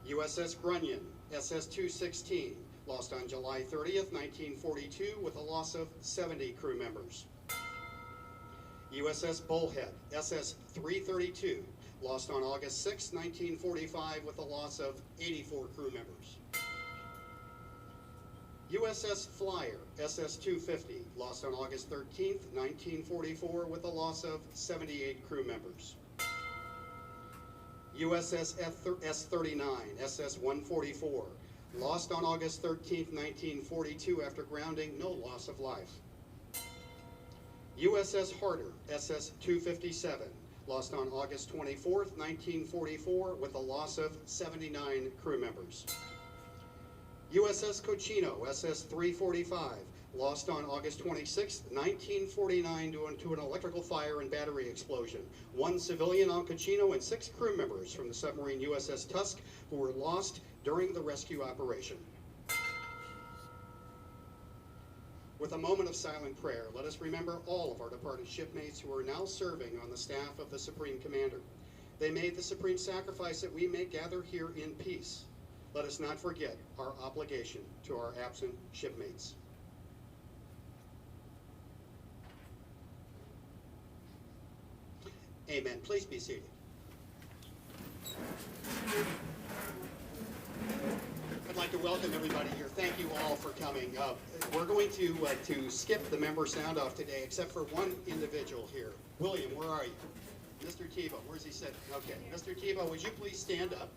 USS Grunion, SS-216, lost on July 30th, 1942, with a loss of 70 crew members. USS Bullhead, SS-332, lost on August 6, 1945, with a loss of 84 crew members. USS Flyer, SS-250, lost on August 13, 1944, with a loss of 78 crew members. USS S-39, SS-144, lost on August 13, 1942, after grounding, no loss of life. USS Harder, SS-257, lost on August 24, 1944, with a loss of 79 crew members. USS Cochino, SS-345, lost on August 26, 1949, due to an electrical fire and battery explosion. 1 civilian on Cochino and 6 crew members from the submarine USS Tusk who were lost during the rescue operation. With a moment of silent prayer, let us remember all of our departed shipmates who are now serving on the staff of the Supreme Commander. They made the supreme sacrifice that we may gather here in peace. Let us not forget our obligation to our absent shipmates. Amen. Please be seated. I'd like to welcome everybody here. Thank you all for coming. We're going to skip the member sound-off today, except for one individual here. William, where are you? Mr. Tebow, where's he sitting? Okay. Mr. Tebow, would you please stand up?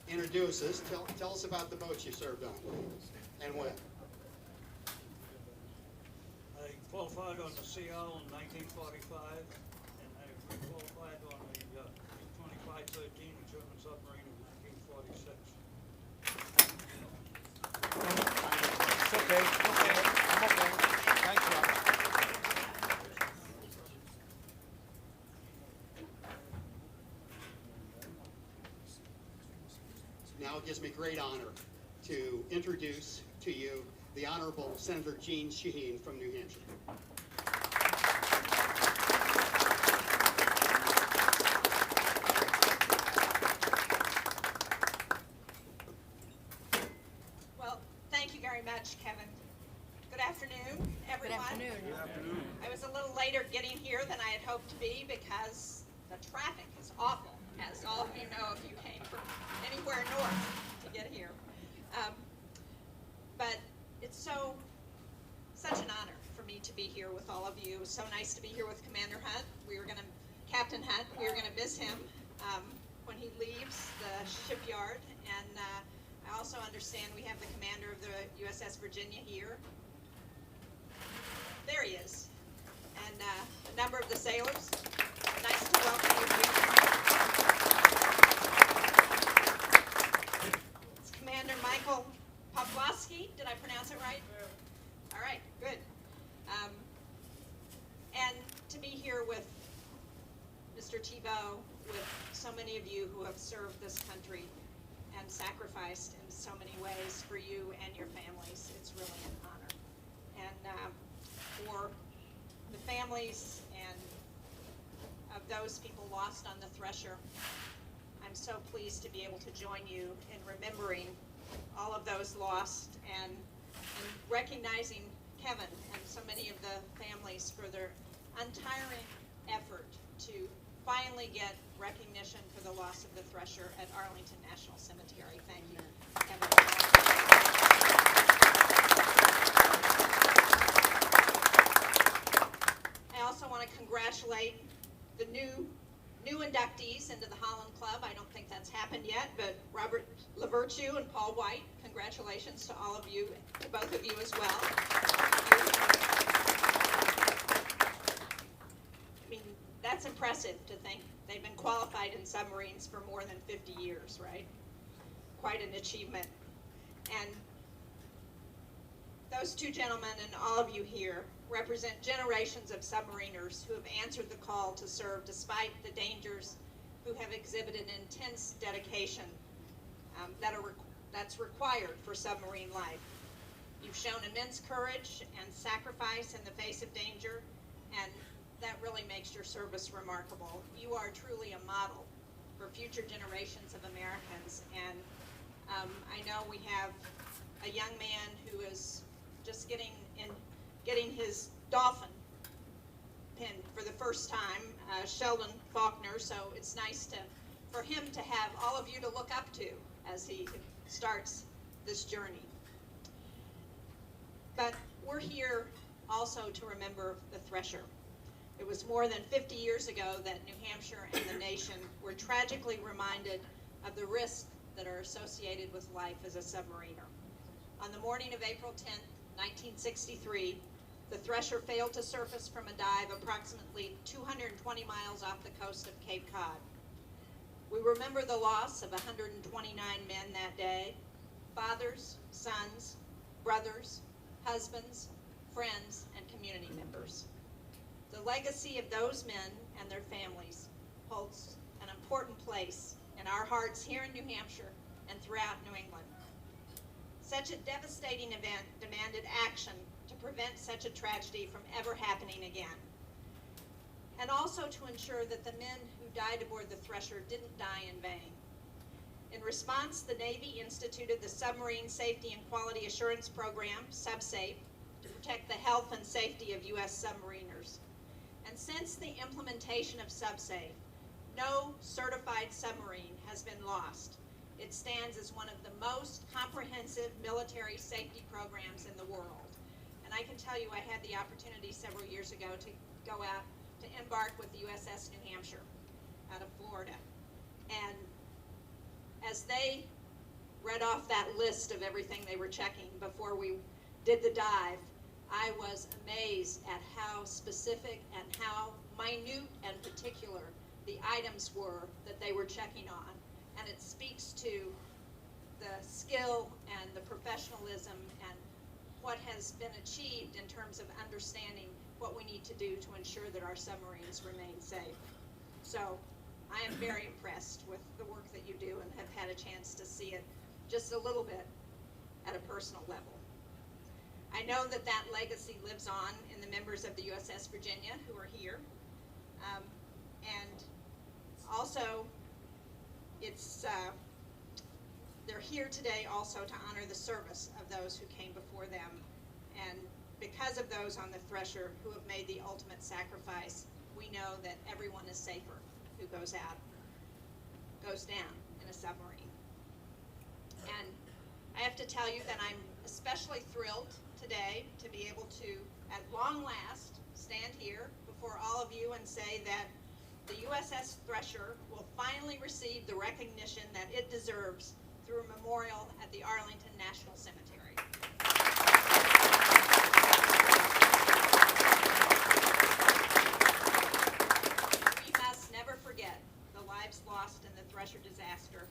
Introduce us. Tell us about the boats you served on and when. I qualified on the CL in 1945, and I re-qualified on the 2513 German submarine in 1946. It's okay, I'm okay. Thanks, Rob. Now it gives me great honor to introduce to you the Honorable Senator Jean Shaheen from New Hampshire. Well, thank you very much, Kevin. Good afternoon, everyone. Good afternoon. I was a little later getting here than I had hoped to be because the traffic is awful, as all of you know if you came from anywhere north to get here. But it's such an honor for me to be here with all of you. It was so nice to be here with Commander Hunt. Captain Hunt, we were gonna miss him when he leaves the shipyard. And I also understand we have the commander of the USS Virginia here. There he is. And a number of the sailors. Nice to welcome you here. It's Commander Michael Popławski. Did I pronounce it right? All right, good. And to be here with Mr. Tebow, with so many of you who have served this country and sacrificed in so many ways for you and your families, it's really an honor. And for the families and of those people lost on the Thresher, I'm so pleased to be able to join you in remembering all of those lost and recognizing Kevin and so many of the families for their untiring effort to finally get recognition for the loss of the Thresher at Arlington National Cemetery. Thank you, Kevin. I also want to congratulate the new inductees into the Holland Club. I don't think that's happened yet, but Robert Lavirtue and Paul White, congratulations to all of you, to both of you as well. I mean, that's impressive to think they've been qualified in submarines for more than 50 years, right? Quite an achievement. And those two gentlemen and all of you here represent generations of submariners who have answered the call to serve despite the dangers, who have exhibited intense dedication that's required for submarine life. You've shown immense courage and sacrifice in the face of danger, and that really makes your service remarkable. You are truly a model for future generations of Americans. And I know we have a young man who is just getting his dolphin pin for the first time, Sheldon Faulkner. So it's nice for him to have all of you to look up to as he starts this journey. But we're here also to remember the Thresher. It was more than 50 years ago that New Hampshire and the nation were tragically reminded of the risks that are associated with life as a submariner. On the morning of April 10, 1963, the Thresher failed to surface from a dive approximately 220 miles off the coast of Cape Cod. We remember the loss of 129 men that day, fathers, sons, brothers, husbands, friends, and community members. The legacy of those men and their families holds an important place in our hearts here in New Hampshire and throughout New England. Such a devastating event demanded action to prevent such a tragedy from ever happening again, and also to ensure that the men who died aboard the Thresher didn't die in vain. In response, the Navy instituted the Submarine Safety and Quality Assurance Program, SubSafe, to protect the health and safety of U.S. submariners. And since the implementation of SubSafe, no certified submarine has been lost. It stands as one of the most comprehensive military safety programs in the world. And I can tell you, I had the opportunity several years ago to go out to embark with the USS New Hampshire out of Florida. And as they read off that list of everything they were checking before we did the dive, I was amazed at how specific and how minute and particular the items were that they were checking on. And it speaks to the skill and the professionalism and what has been achieved in terms of understanding what we need to do to ensure that our submarines remain safe. So I am very impressed with the work that you do and have had a chance to see it just a little bit at a personal level. I know that that legacy lives on in the members of the USS Virginia who are here. And also, they're here today also to honor the service of those who came before them. And because of those on the Thresher who have made the ultimate sacrifice, we know that everyone is safer who goes down in a submarine. And I have to tell you that I'm especially thrilled today to be able to, at long last, stand here before all of you and say that the USS Thresher will finally receive the recognition that it deserves through a memorial at the Arlington National Cemetery. We must never forget the lives lost in the Thresher disaster,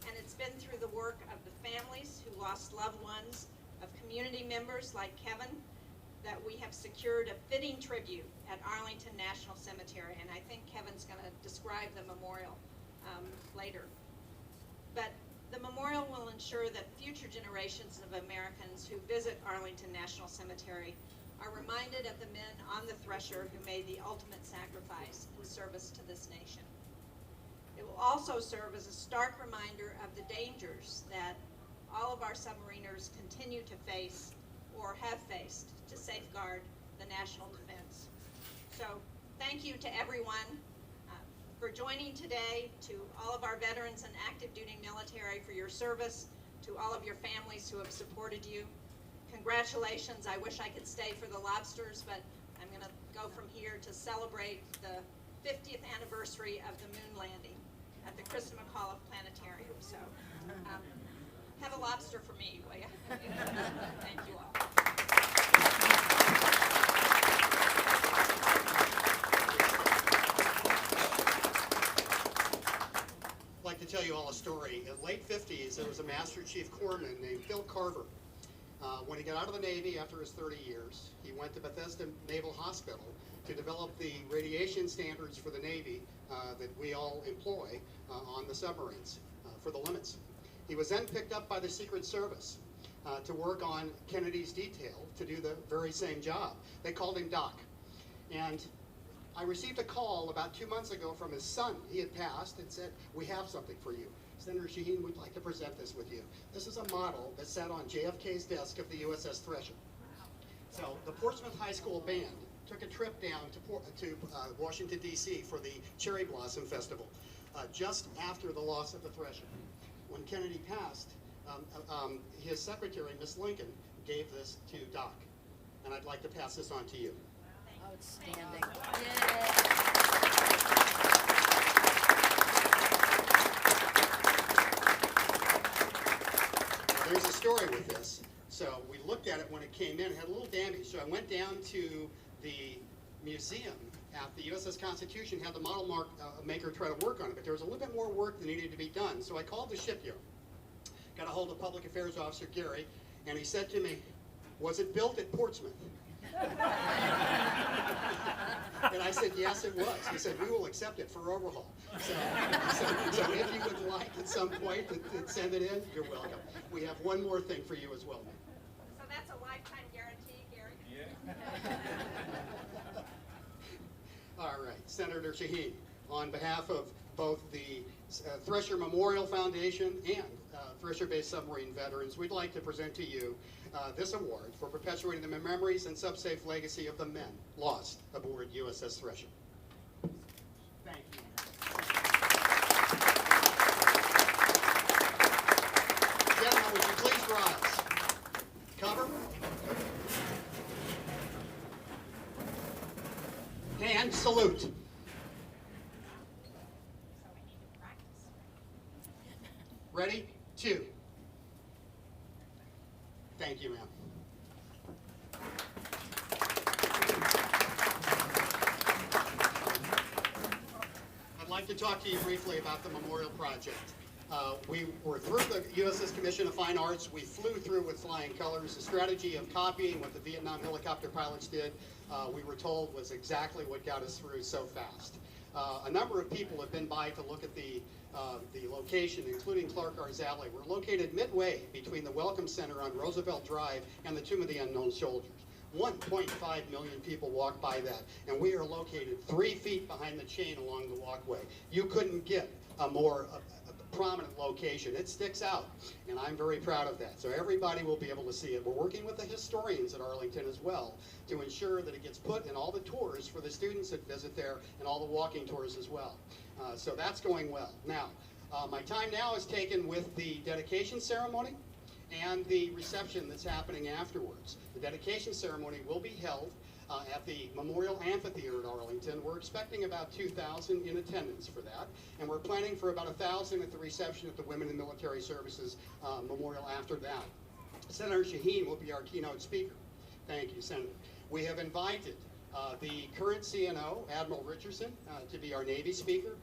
and it's been through the work of the families who lost loved ones, of community members like Kevin, that we have secured a fitting tribute at Arlington National Cemetery, and I think Kevin's going to describe the memorial later. But the memorial will ensure that future generations of Americans who visit Arlington National Cemetery are reminded of the men on the Thresher who made the ultimate sacrifice in service to this nation. It will also serve as a stark reminder of the dangers that all of our submariners continue to face or have faced to safeguard the national defense. So thank you to everyone for joining today, to all of our veterans and active duty military for your service, to all of your families who have supported you. Congratulations. I wish I could stay for the lobsters, but I'm going to go from here to celebrate the 50th anniversary of the moon landing at the Christa McAuliffe Planetarium. So have a lobster for me, will you? Thank you all. I'd like to tell you all a story. In the late 50s, there was a Master Chief Corpsman named Phil Carver. When he got out of the Navy after his 30 years, he went to Bethesda Naval Hospital to develop the radiation standards for the Navy that we all employ on the submarines for the limits. He was then picked up by the Secret Service to work on Kennedy's detail to do the very same job. They called him Doc. And I received a call about 2 months ago from his son. He had passed and said, "We have something for you. Senator Shaheen, we'd like to present this with you." This is a model that sat on JFK's desk of the USS Thresher. So the Portsmouth High School band took a trip down to Washington, D.C. for the Cherry Blossom Festival just after the loss of the Thresher. When Kennedy passed, his secretary, Miss Lincoln, gave this to Doc. And I'd like to pass this on to you. Outstanding. There's a story with this. So we looked at it when it came in. It had a little damage. So I went down to the museum at the USS Constitution, had the model maker try to work on it, but there was a little bit more work that needed to be done. So I called the shipyard, got a hold of Public Affairs Officer Gary, and he said to me, "Was it built at Portsmouth?" And I said, "Yes, it was." He said, "We will accept it for overhaul." So if you would like at some point to send it in, you're welcome. We have one more thing for you as well. So that's a lifetime guarantee, Gary? Yeah. All right, Senator Shaheen, on behalf of both the Thresher Memorial Foundation and Thresher-based submarine veterans, we'd like to present to you this award for perpetuating the memories and sub-safe legacy of the men lost aboard USS Thresher. Thank you. Gentlemen, would you please rise? Cover. And salute. So we need to practice. Ready? 2. Thank you, ma'am. I'd like to talk to you briefly about the memorial project. We were through the USS Commission of Fine Arts. We flew through with flying colors. The strategy of copying what the Vietnam helicopter pilots did, we were told, was exactly what got us through so fast. A number of people have been by to look at the location, including Clark Arzali. We're located midway between the Welcome Center on Roosevelt Drive and the Tomb of the Unknown Soldiers. 1.5 million people walk by that, and we are located 3 feet behind the chain along the walkway. You couldn't get a more prominent location. It sticks out, and I'm very proud of that. So everybody will be able to see it. We're working with the historians at Arlington as well to ensure that it gets put in all the tours for the students that visit there and all the walking tours as well. So that's going well. Now, my time now is taken with the dedication ceremony and the reception that's happening afterwards. The dedication ceremony will be held at the Memorial Amphitheater at Arlington. We're expecting about 2,000 in attendance for that, and we're planning for about 1,000 at the reception at the Women in Military Services Memorial after that. Senator Shaheen will be our keynote speaker. Thank you, Senator. We have invited the current CNO, Admiral Richardson, to be our Navy speaker.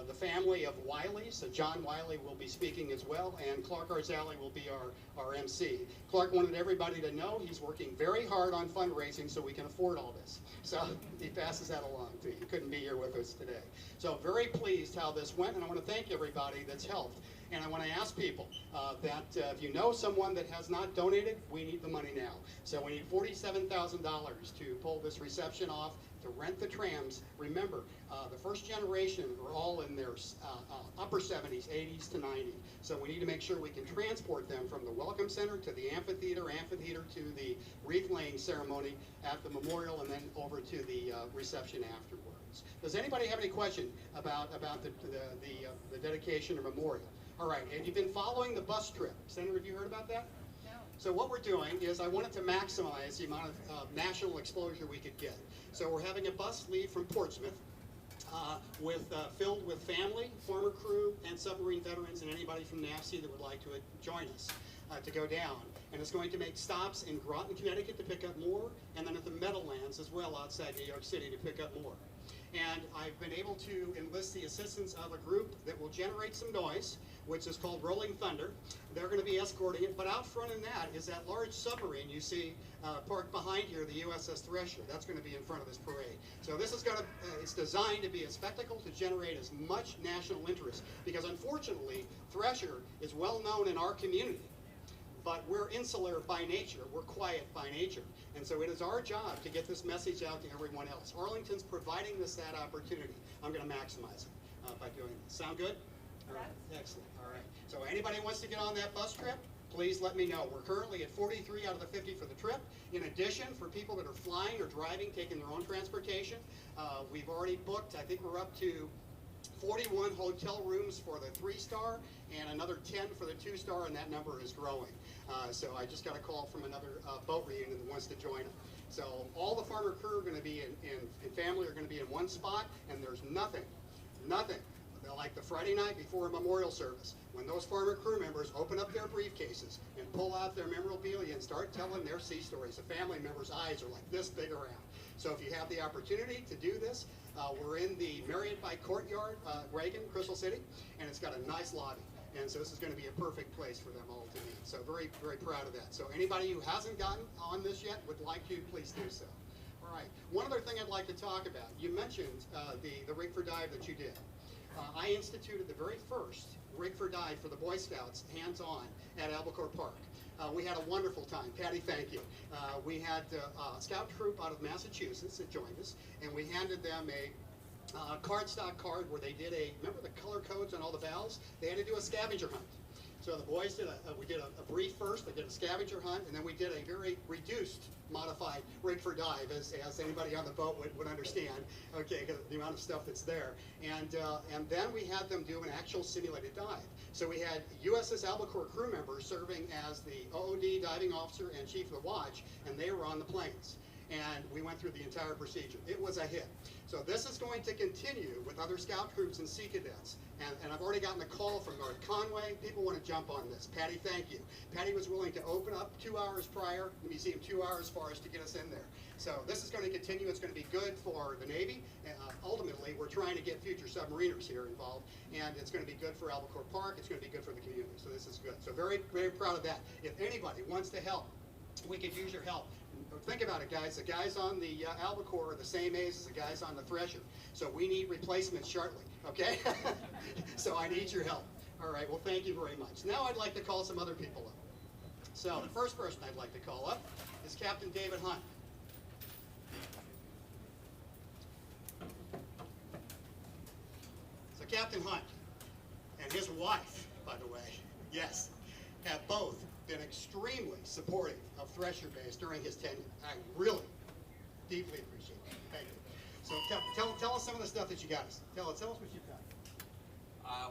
The family of Wiley, so John Wiley will be speaking as well, and Clark Arzali will be our MC. Clark wanted everybody to know he's working very hard on fundraising so we can afford all this. So he passes that along to you. He couldn't be here with us today. So very pleased how this went, and I want to thank everybody that's helped. And I want to ask people that if you know someone that has not donated, we need the money now. So we need $47,000 to pull this reception off, to rent the trams. Remember, the first generation are all in their upper 70s, 80s to 90s. So we need to make sure we can transport them from the Welcome Center to the amphitheater to the wreath-laying ceremony at the memorial, and then over to the reception afterwards. Does anybody have any question about the dedication or memorial? All right, have you been following the bus trip? Senator, have you heard about that? No. So what we're doing is I wanted to maximize the amount of national exposure we could get. So we're having a bus leave from Portsmouth filled with family, former crew, and submarine veterans, and anybody from NAVSEA that would like to join us to go down. And it's going to make stops in Groton, Connecticut to pick up more, and then at the Meadowlands as well outside New York City to pick up more. And I've been able to enlist the assistance of a group that will generate some noise, which is called Rolling Thunder. They're going to be escorting it, but out front in that is that large submarine you see parked behind here, the USS Thresher. That's going to be in front of this parade. So this is going to, it's designed to be a spectacle to generate as much national interest, because unfortunately, Thresher is well known in our community, but we're insular by nature. We're quiet by nature. And so it is our job to get this message out to everyone else. Arlington's providing us that opportunity. I'm going to maximize it by doing this. Sound good? All right. Excellent. All right. So anybody who wants to get on that bus trip, please let me know. We're currently at 43 out of the 50 for the trip. In addition, for people that are flying or driving, taking their own transportation, we've already booked, I think we're up to 41 hotel rooms for the 3-star and another 10 for the 2-star, and that number is growing. So I just got a call from another boat reunion that wants to join them. So all the farmer crew are going to be and family are going to be in one spot, and there's nothing like the Friday night before a memorial service, when those farmer crew members open up their briefcases and pull out their memorabilia and start telling their sea stories. The family members' eyes are like this big around. So if you have the opportunity to do this, we're in the Marriott by Courtyard, Reagan, Crystal City, and it's got a nice lobby. And so this is going to be a perfect place for them all to meet. So very, very proud of that. So anybody who hasn't gotten on this yet would like to, please do so. All right. One other thing I'd like to talk about. You mentioned the Rig for Dive that you did. I instituted the very first Rig for Dive for the Boy Scouts hands-on at Albacore Park. We had a wonderful time. Patty, thank you. We had a scout troop out of Massachusetts that joined us, and we handed them a cardstock card where they did remember the color codes on all the valves? They had to do a scavenger hunt. So the boys we did a brief first, they did a scavenger hunt, and then we did a very reduced, modified Rig for Dive, as anybody on the boat would understand, okay, because the amount of stuff that's there. And then we had them do an actual simulated dive. So we had USS Albacore crew members serving as the OOD diving officer and chief of the watch, and they were on the planes. And we went through the entire procedure. It was a hit. So this is going to continue with other scout troops and Sea Cadets. And I've already gotten a call from North Conway. People want to jump on this. Patty, thank you. Patty was willing to open up 2 hours prior, the museum 2 hours for us to get us in there. So this is going to continue. It's going to be good for the Navy. Ultimately, we're trying to get future submariners here involved. And it's going to be good for Albacore Park. It's going to be good for the community. So this is good. So very, very proud of that. If anybody wants to help, we could use your help. Think about it, guys. The guys on the Albacore are the same age as the guys on the Thresher. So we need replacements shortly, okay? So I need your help. All right, well, thank you very much. Now I'd like to call some other people up. So the first person I'd like to call up is Captain David Hunt. So Captain Hunt and his wife, by the way, yes, have both been extremely supportive of Thresher Base during his tenure. I really deeply appreciate it. Thank you. So tell us some of the stuff that you got us. Tell us what you've done.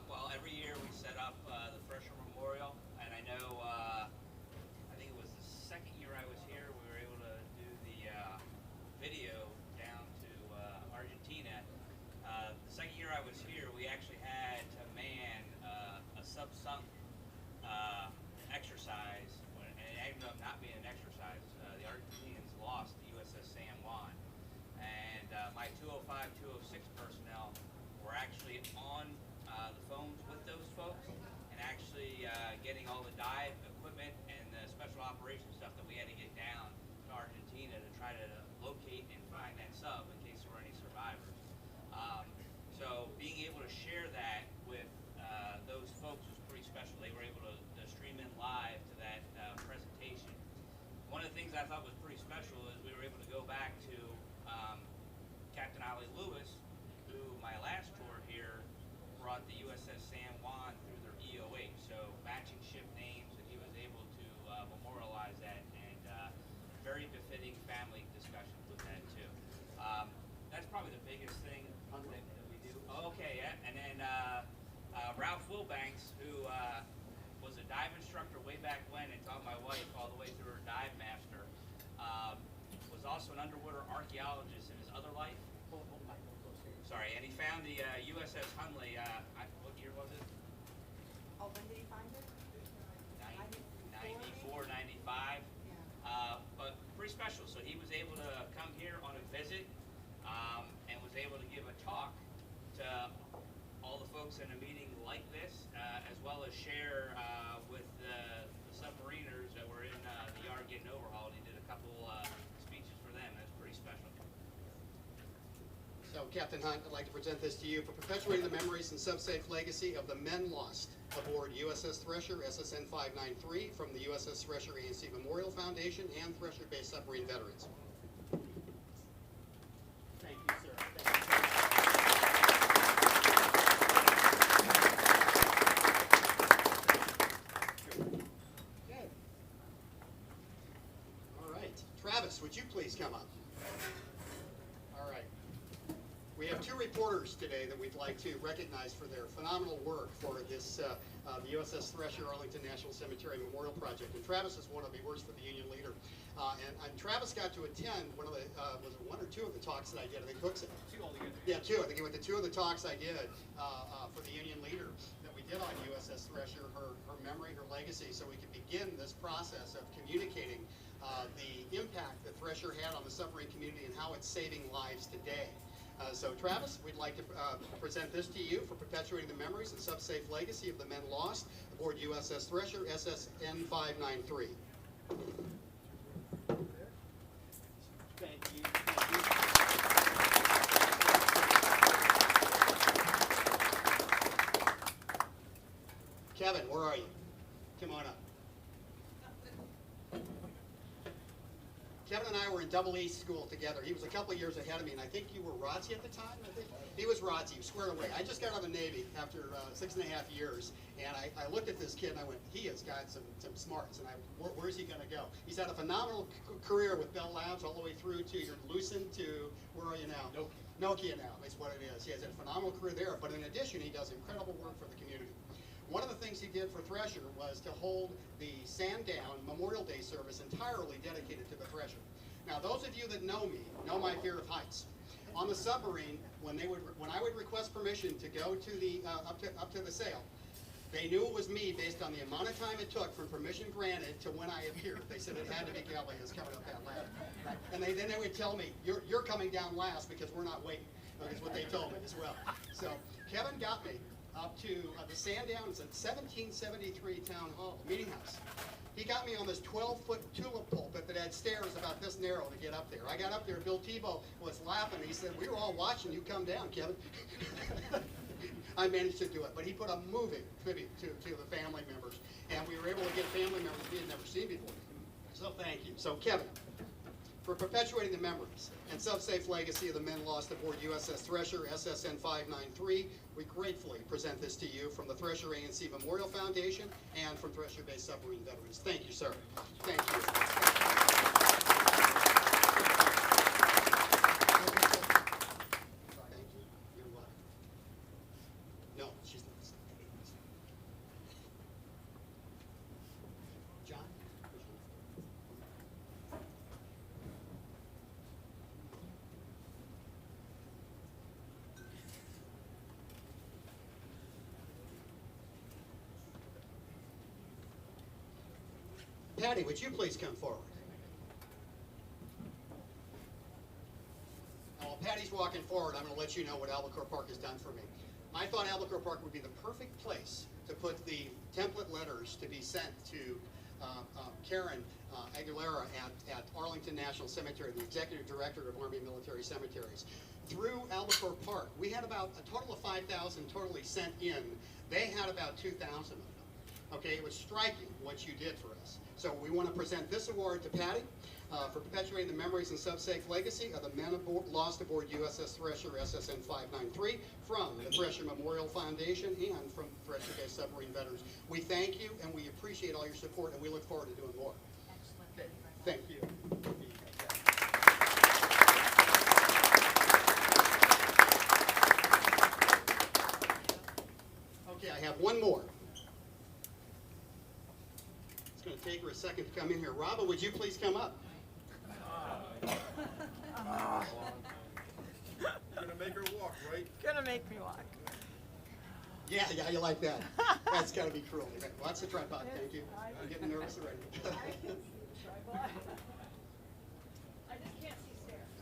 Well, every year we set up the Thresher Memorial, and I know, I think it was the second year I was here, we were able to do the video down to Argentina. The second year I was here, we actually had to man a sub-sunk exercise, and it ended up not being an exercise. The Argentinians lost the USS San Juan, and my 205, 206 personnel were actually on the phones with those folks, and actually getting all the dive equipment and the special operations stuff that we had to get down to Argentina to try to locate and find that sub in case there were any survivors. So being able to share that with those folks was pretty special. They were able to stream in live to that presentation. One of the things I thought was pretty special is we were able to go back to Captain Ollie Lewis, who my last tour here brought the USS San Juan through their EOH, so matching ship names, and he was able to memorialize that, and very befitting family discussions with that too. That's probably the biggest thing that we do. Okay, yeah, and then Ralph Wilbanks, who was a dive instructor way back when and taught my wife all the way through her dive master, was also an underwater archaeologist in his other life. Sorry, and he found the USS Hunley, what year was it? Oh, when did he find it? 94, 95. But pretty special. So he was able to come here on a visit and was able to give a talk to all the folks in a meeting like this, as well as share with the submariners that were in the yard getting overhauled. He did a couple speeches for them. That's pretty special. So So, Captain Hunt, I'd like to present this to you for perpetuating the memories and sub-safe legacy of the men lost aboard USS Thresher, SSN 593, from the USS Thresher A&C Memorial Foundation and Thresher-based submarine veterans. Thank you, sir. Thank you, sir. Okay. All right. Travis, would you please come up? All right. We have two reporters today that we'd like to recognize for their phenomenal work for this, the USS Thresher Arlington National Cemetery Memorial Project. And Travis is one of the works for the union leader. And Travis got to attend one of the, was it one or two of the talks that I did? I think Cook said. Two altogether. Yeah, two. I think he went to two of the talks I did for the union leader that we did on USS Thresher, her memory, her legacy, so we could begin this process of communicating the impact that Thresher had on the submarine community and how it's saving lives today. So Travis, we'd like to present this to you for perpetuating the memories and sub-safe legacy of the men lost aboard USS Thresher, SSN 593. Thank you. Kevin, where are you? Come on up. Kevin and I were in Double E school together. He was a couple of years ahead of me, and I think you were ROTC at the time, I think? He was ROTC, he was squared away. I just got out of the Navy after 6.5 years, and I looked at this kid and I went, he has got some smarts, and where's he gonna go? He's had a phenomenal career with Bell Labs all the way through to your Lucent to, where are you now? Nokia now, is what it is. He has a phenomenal career there, but in addition, he does incredible work for the community. One of the things he did for Thresher was to hold the Sandown Memorial Day service entirely dedicated to the Thresher. Now, those of you that know me know my fear of heights. On the submarine, when I would request permission to go to the up to the sail, they knew it was me based on the amount of time it took from permission granted to when I appeared. They said it had to be Kelly that's coming up that ladder. And then they would tell me, you're coming down last because we're not waiting. That's what they told me as well. So Kevin got me up to the Sandown, it's at 1773 Town Hall, Meeting House. He got me on this 12-foot tulip pulpit that had stairs about this narrow to get up there. I got up there, Bill Tebow was laughing. He said, we were all watching you come down, Kevin. I managed to do it, but he put a moving tribute to the family members, and we were able to get family members we had never seen before. So thank you. So Kevin, for perpetuating the memories and sub-safe legacy of the men lost aboard USS Thresher, SSN 593, we gratefully present this to you from the Thresher A&C Memorial Foundation and from Thresher-based submarine veterans. Thank you, sir. Thank you. Thank you. You're welcome. No, she's not. John? Patty, would you please come forward? Now, while Patty's walking forward, I'm going to let you know what Albacore Park has done for me. I thought Albacore Park would be the perfect place to put the template letters to be sent to Karen Aguilera at Arlington National Cemetery, the Executive Director of Army Military Cemeteries. Through Albacore Park, we had about a total of 5,000 totally sent in. They had about 2,000 of them. Okay, it was striking what you did for us. So we want to present this award to Patty for perpetuating the memories and sub-safe legacy of the men lost aboard USS Thresher, SSN 593, from the Thresher Memorial Foundation and from Thresher-based submarine veterans. We thank you and we appreciate all your support, and we look forward to doing more. Okay. Thank you. Okay, I have one more. It's going to take her a second to come in here. Robba, would you please come up? You're gonna make her walk, right? Gonna make me walk. Yeah, you like that. That's got to be cruel. Okay, well, that's the tripod. Thank you. I'm getting nervous already. I just can't see stairs.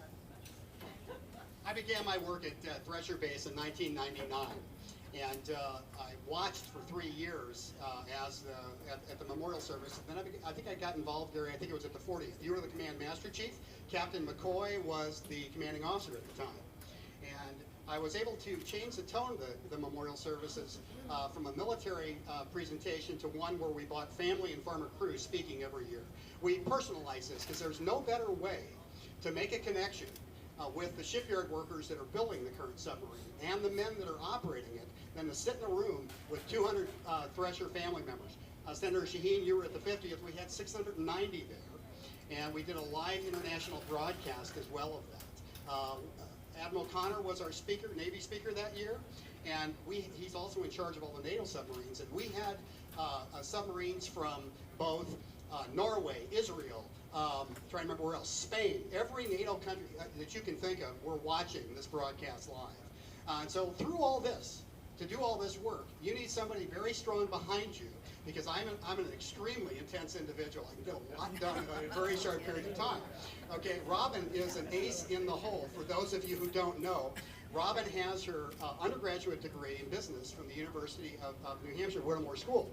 I began my work at Thresher Base in 1999, and I watched for 3 years at the memorial service. And then I think I got involved there. I think it was at the 40th. You were the command master chief. Captain McCoy was the commanding officer at the time. And I was able to change the tone of the memorial services from a military presentation to one where we brought family and farmer crews speaking every year. We personalize this because there's no better way to make a connection with the shipyard workers that are building the current submarine and the men that are operating it than to sit in a room with 200 Thresher family members. Senator Shaheen, you were at the 50th. We had 690 there, and we did a live international broadcast as well of that. Admiral Connor was our speaker, Navy speaker that year, and he's also in charge of all the NATO submarines. And we had submarines from both Norway, Israel, trying to remember where else, Spain, every NATO country that you can think of, we're watching this broadcast live. And so through all this, to do all this work, you need somebody very strong behind you, because I'm an extremely intense individual. I can get a lot done in a very short period of time. Okay, Robin is an ace in the hole. For those of you who don't know, Robin has her undergraduate degree in business from the University of New Hampshire, Whittemore School.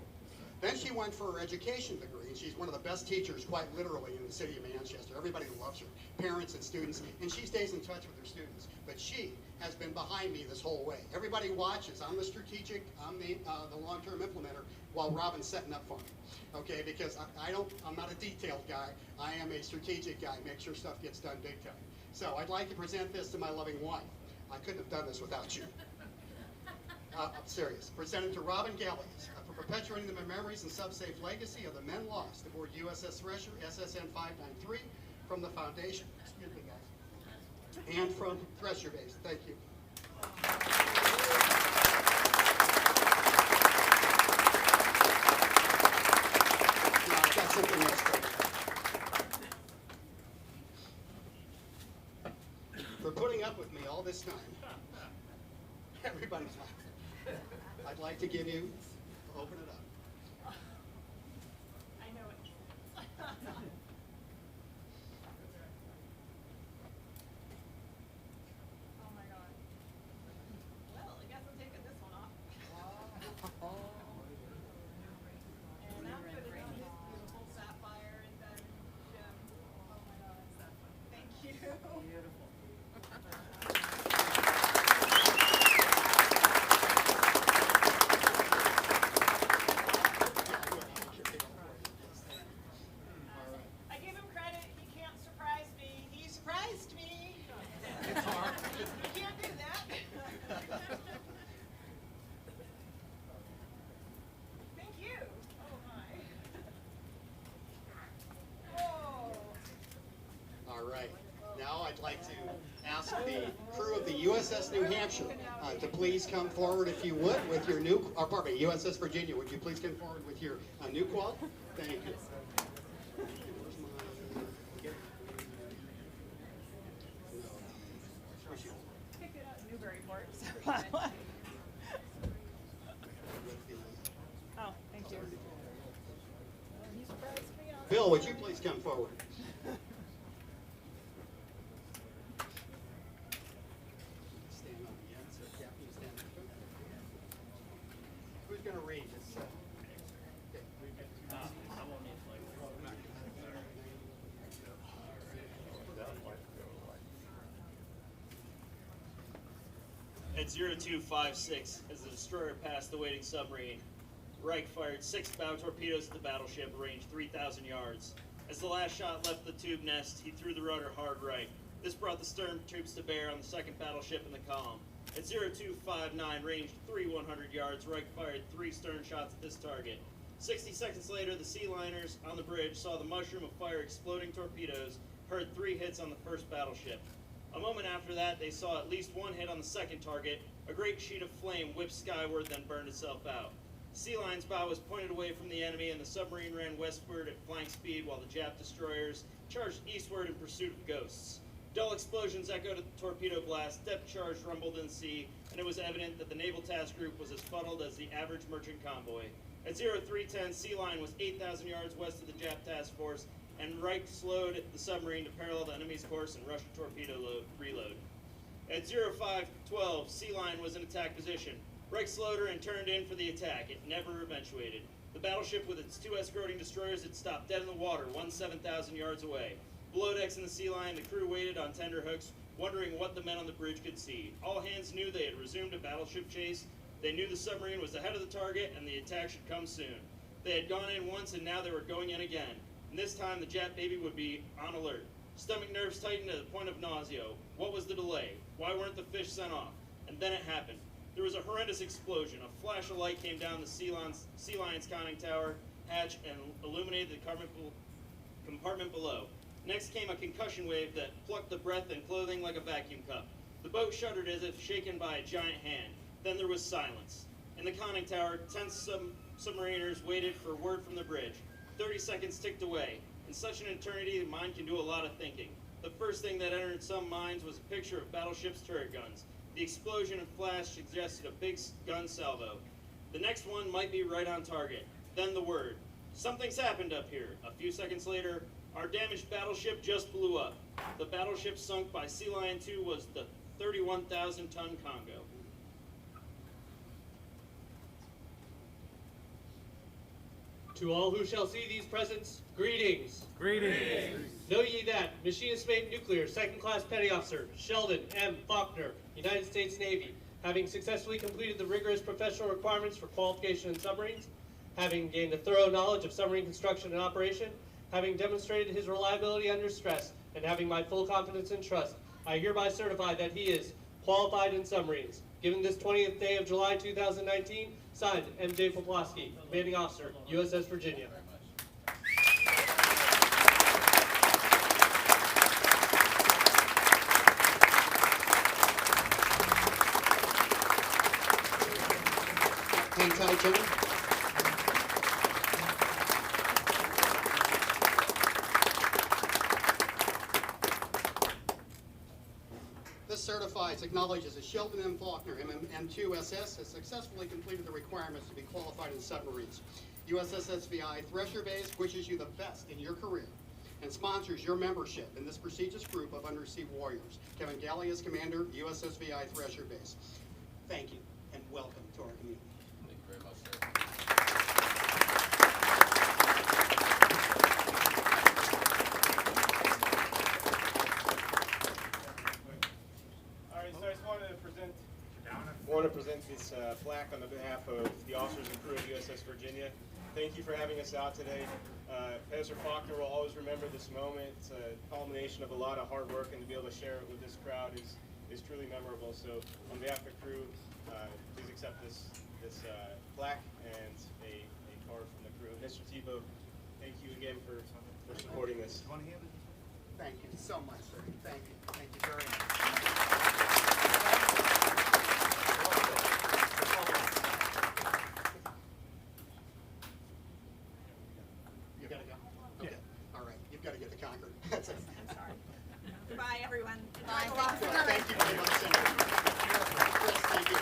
Then she went for her education degree, and she's one of the best teachers, quite literally, in the city of Manchester. Everybody loves her, parents and students, and she stays in touch with her students. But she has been behind me this whole way. Everybody watches. I'm the strategic, I'm the long-term implementer, while Robin's setting up for me. Okay, because I'm not a detailed guy. I am a strategic guy. Make sure stuff gets done big time. So I'd like to present this to my loving wife. I couldn't have done this without you. I'm serious. Presented to Robin Gallius for perpetuating the memories and sub-safe legacy of the men lost aboard USS Thresher, SSN 593, from the Foundation. Excuse me, guys. And from Thresher Base. Thank you. Now, I've got something else for you. For putting up with me all this time. Everybody's laughing. I'd like to give you, open it up. I know it. Oh my God. Well, I guess I'm taking this one off. And I'm putting on this beautiful sapphire and diamond gem. Oh my God. Thank you. Beautiful. I give him credit. He can't surprise me. He surprised me. It's hard. You can't do that. Thank you. Oh my. Oh. All right. Now I'd like to ask the crew of the USS New Hampshire to please come forward, if you would, with your new, or pardon me, USS Virginia. Would you please come forward with your new qual? Thank you. Where's my- Where's you? Picked it up Newburyport. With the- Oh, thank you. He surprised me on Bill, would you please come forward? Stand on the end, so Captain, stand up. Who's going to read this? Okay. At 0256, as the destroyer passed the waiting submarine, Reich fired 6 bow torpedoes at the battleship, range 3,000 yards. As the last shot left the tube nest, he threw the rudder hard right. This brought the stern troops to bear on the second battleship in the column. At 0259, ranged 100 yards, Reich fired 3 stern shots at this target. 60 seconds later, the sea liners on the bridge saw the mushroom of fire exploding torpedoes, heard 3 hits on the first battleship. A moment after that, they saw at least 1 hit on the second target. A great sheet of flame whipped skyward, then burned itself out. Sea Line's bow was pointed away from the enemy, and the submarine ran westward at flank speed while the Jap destroyers charged eastward in pursuit of ghosts. Dull explosions echoed at the torpedo blast, depth charge rumbled in the sea, and it was evident that the Naval Task Group was as fuddled as the average merchant convoy. At 0310, Sea Line was 8,000 yards west of the Jap task force, and Reich slowed the submarine to parallel the enemy's course and rushed a torpedo reload. At 0512, Sea Line was in attack position. Reich slowed her and turned in for the attack. It never eventuated. The battleship with its 2 escorting destroyers had stopped dead in the water, 7,000 yards away. Below decks in the Sea Line, the crew waited on tender hooks, wondering what the men on the bridge could see. All hands knew they had resumed a battleship chase. They knew the submarine was ahead of the target and the attack should come soon. They had gone in once and now they were going in again. And this time the Jap baby would be on alert. Stomach nerves tightened to the point of nausea. What was the delay? Why weren't the fish sent off? And then it happened. There was a horrendous explosion. A flash of light came down the Sea Lion's conning tower hatch and illuminated the compartment below. Next came a concussion wave that plucked the breath and clothing like a vacuum cup. The boat shuddered as if shaken by a giant hand. Then there was silence. In the conning tower, tense submariners waited for word from the bridge. 30 seconds ticked away. In such an eternity, the mind can do a lot of thinking. The first thing that entered some minds was a picture of battleship's turret guns. The explosion and flash suggested a big gun salvo. The next one might be right on target. Then the word. Something's happened up here. A few seconds later, our damaged battleship just blew up. The battleship sunk by Sea Lion 2 was the 31,000-ton Congo. To all who shall see these presents, greetings. Greetings. Know ye that Machinist Mate Nuclear, Second Class Petty Officer Sheldon M. Faulkner, United States Navy, having successfully completed the rigorous professional requirements for qualification in submarines, having gained a thorough knowledge of submarine construction and operation, having demonstrated his reliability under stress, and having my full confidence and trust, I hereby certify that he is qualified in submarines. Given this 20th day of July 2019, signed M.J. Poplawski, Commanding Officer, USS Virginia. Hang tight, Jimmy. This certifies, acknowledges that Sheldon M. Faulkner, MM2SS, has successfully completed the requirements to be qualified in submarines. USS SVI Thresher Base wishes you the best in your career and sponsors your membership in this prestigious group of undersea warriors. Kevin Galley is Commander, USS VI Thresher Base. Thank you and welcome to our community. Thank you very much, sir. All right, so I just wanted to present this plaque on the behalf of the officers and crew of USS Virginia. Thank you for having us out today. Professor Faulkner will always remember this moment. It's a culmination of a lot of hard work, and to be able to share it with this crowd is truly memorable. So on behalf of the crew, please accept this plaque and a card from the crew. Mr. Tebow, thank you again for supporting this. Thank you so much, sir. Thank you. Thank you very much. You gotta go? Okay. All right. You've got to get to Concord. That's it. I'm sorry. Goodbye, everyone. Bye. Thank you very much, Senator. Yes, thank you.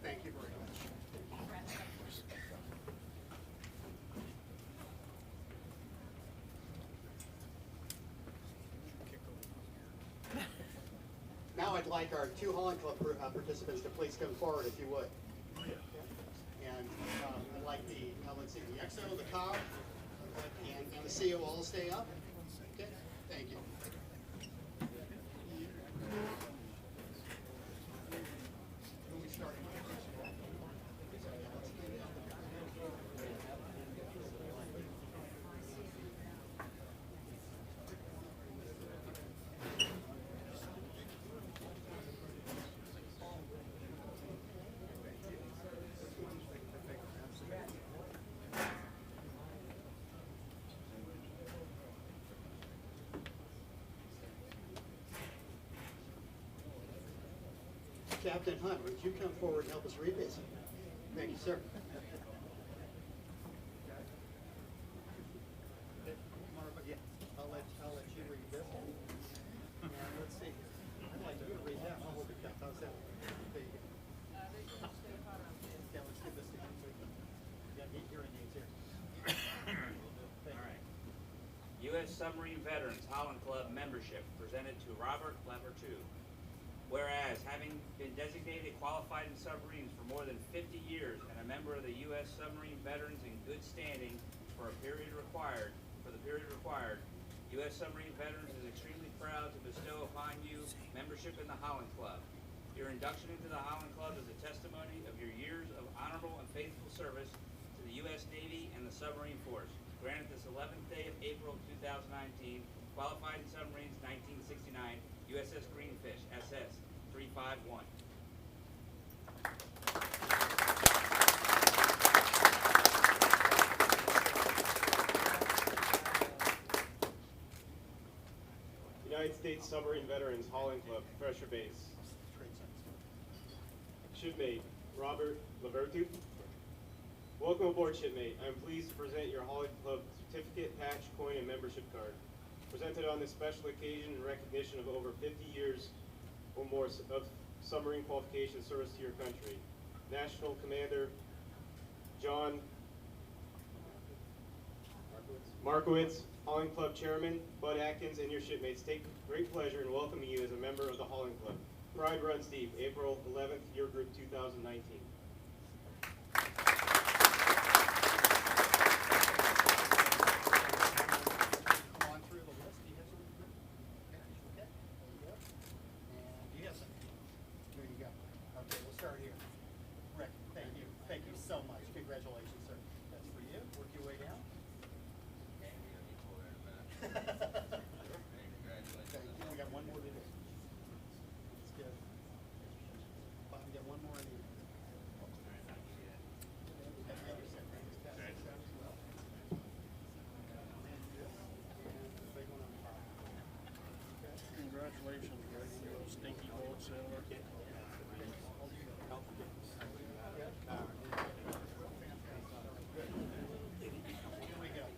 Thank you very much. Now I'd like our two Holland Club participants to please come forward if you would. And I'd like the, let's see, the XO, the COG, and the CO all stay up. Okay, thank you. Who are we starting with? Captain Hunt, would you come forward and help us read this? Thank you, sir. Yeah, I'll let you read this. And let's see. I'd like you to read that. I'll hold it up. How's that? There you go. Yeah, let's give this to him. Yeah, need hearing aids here. All right. U.S. Submarine Veterans Holland Club membership presented to Robert Lever II. Whereas, having been designated qualified in submarines for more than 50 years and a member of the U.S. Submarine Veterans in good standing for a period required for the period required, U.S. Submarine Veterans is extremely proud to bestow upon you membership in the Holland Club. Your induction into the Holland Club is a testimony of your years of honorable and faithful service to the U.S. Navy and the submarine force. Granted this 11th day of April 2019, qualified in submarines 1969, USS Greenfish, SS 351. United States Submarine Veterans Holland Club, Thresher Base. Shipmate, Robert Lavertu. Welcome aboard, shipmate. I am pleased to present your Holland Club certificate, patch, coin, and membership card. Presented on this special occasion in recognition of over 50 years or more of submarine qualification service to your country. National Commander John Markowitz, Holland Club Chairman, Bud Atkins, and your shipmates take great pleasure in welcoming you as a member of the Holland Club. Pride runs deep, April 11th, Year Group 2019. Come on through the list. Do you have something? Okay. There you go. And do you have something? There you go. Okay, we'll start here. Rick, thank you. Thank you so much. Congratulations, sir. That's for you. Work your way down. Thank you. We got one more to do. Let's go. We got one more in here. We have the other set. Pass this out as well. And the big one on the bottom. Okay. Congratulations, Greg. You're a stinky old sailor. Here we go.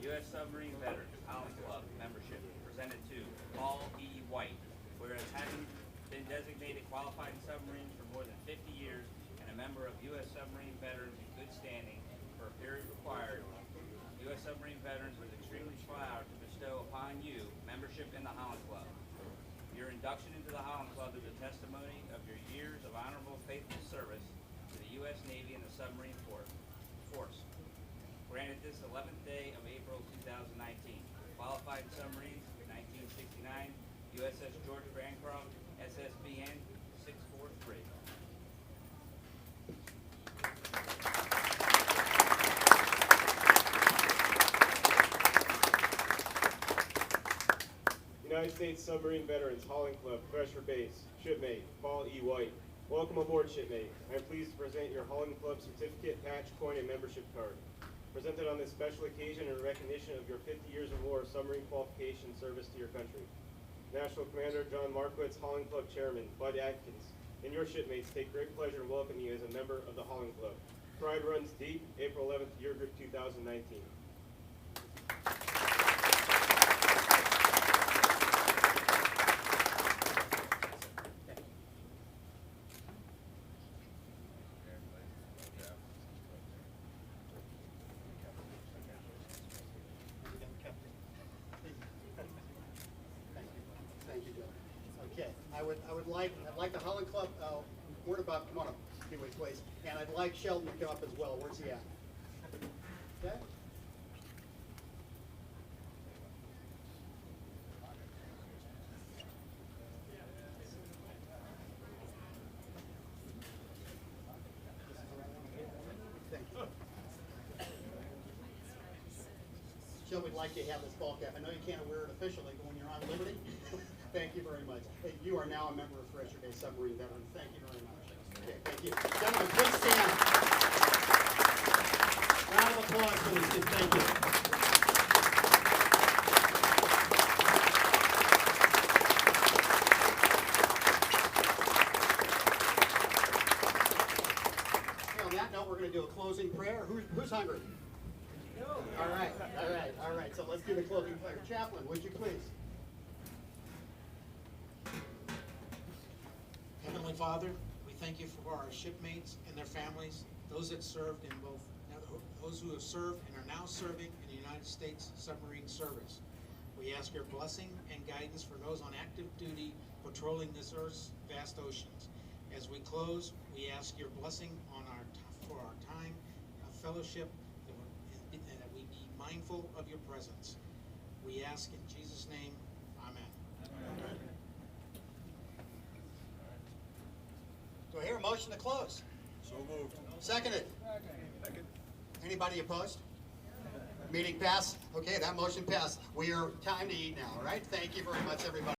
U.S. Submarine Veterans Holland Club membership presented to Paul E. White, whereas having been designated qualified in submarines for more than 50 years and a member of U.S. Submarine Veterans in good standing for a period required, U.S. Submarine Veterans was extremely proud to bestow upon you membership in the Holland Club. Your induction into the Holland Club is a testimony of your years of honorable, faithful service to the U.S. Navy and the submarine force. Granted this 11th day of April 2019. Qualified in submarines, 1969, USS George Bancroft, SSBN 643. United States Submarine Veterans Holland Club, Thresher Base, shipmate, Paul E. White. Welcome aboard, shipmate. I am pleased to present your Holland Club certificate, patch, coin, and membership card. Presented on this special occasion in recognition of your 50 years or more of submarine qualification service to your country. National Commander John Markowitz, Holland Club Chairman, Bud Atkins, and your shipmates take great pleasure in welcoming you as a member of the Holland Club. Pride runs deep, April 11th, Year Group 2019. Thank you, Joe. Okay, I'd like the Holland Club, word about, come on up, if you would, please. And I'd like Sheldon to come up as well. Where's he at? Okay. Thank you. Sheldon, we'd like to have this ball cap. I know you can't wear it officially, but when you're on Liberty, thank you very much. Hey, you are now a member of Thresher Bay Submarine Veterans. Thank you very much. Okay, thank you. Gentlemen, please stand. Round of applause for these kids. Thank you. Okay, on that note, we're going to do a closing prayer. Who's hungry? All right. So let's do the closing prayer. Chaplain, would you please? Heavenly Father, we thank you for our shipmates and their families, those that served in both, those who have served and are now serving in the United States Submarine Service. We ask your blessing and guidance for those on active duty patrolling this Earth's vast oceans. As we close, we ask your blessing on for our time of fellowship, that we be mindful of your presence. We ask in Jesus' name, amen. Do I hear a motion to close? So moved. Seconded. Anybody opposed? Meeting passed? Okay, that motion passed. We are time to eat now, all right? Thank you very much, everybody.